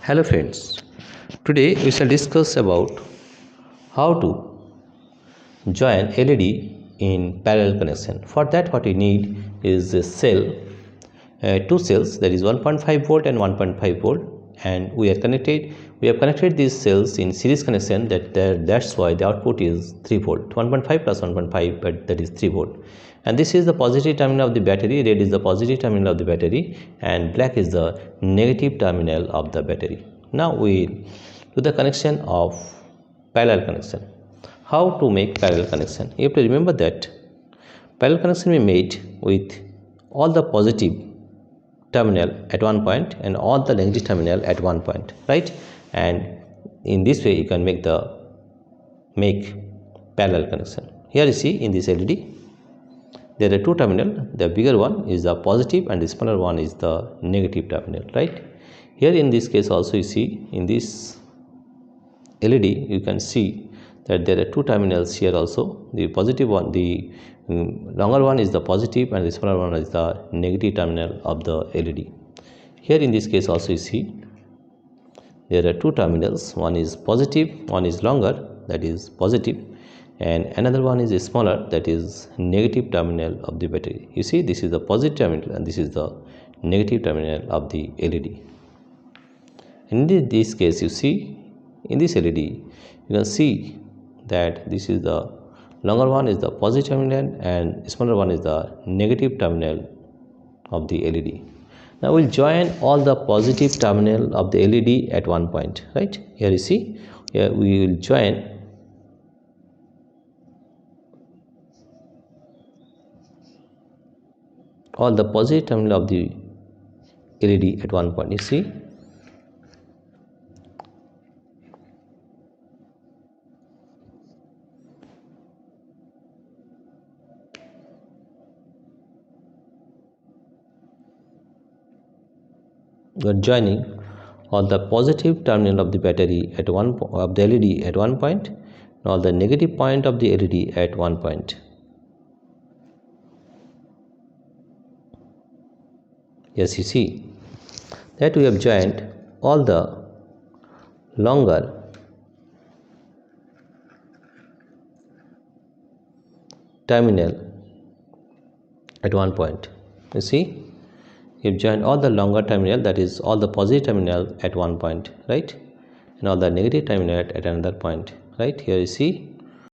Hello friends, today we shall discuss about how to join LED in parallel connection. For that what we need is a cell, two cells, that is 1.5 volt and 1.5 volt, and we have connected these cells in series connection. That's why the output is 3 volt, 1.5 plus 1.5, but that is 3 volt. And this is the positive terminal of the battery, red is the positive terminal of the battery, and black is the negative terminal of the battery. Now we do the connection of parallel connection. How to make parallel connection? You have to remember that parallel connection we made with all the positive terminal at one point and all the negative terminal at one point, right? And in this way you can make parallel connection. Here you see in this LED there are two terminal. The bigger one is the positive and the smaller one is the negative terminal, right? Here in this case also you see in this LED you can see that there are two terminals here also. The positive one, the longer one is the positive and the smaller one is the negative terminal of the LED. Here in this case also you see there are two terminals, one is positive, one is longer, that is positive, and another one is smaller, that is negative terminal of the battery. You see this is the positive terminal and this is the negative terminal of the LED. In this case you see in this LED you can see that this is the longer one is the positive terminal and smaller one is the negative terminal of the LED. Now we'll join all the positive terminal of the LED at one point, right? Here you see, here we will join all the positive terminal of the LED at one point. You see, we are joining all the positive terminal of the battery at of the LED at one point and all the negative point of the LED at one point. Yes, you see that we have joined all the longer terminal at one point. You see, you've joined all the longer terminal, that is all the positive terminal at one point, right? And all the negative terminal at another point, right? Here you see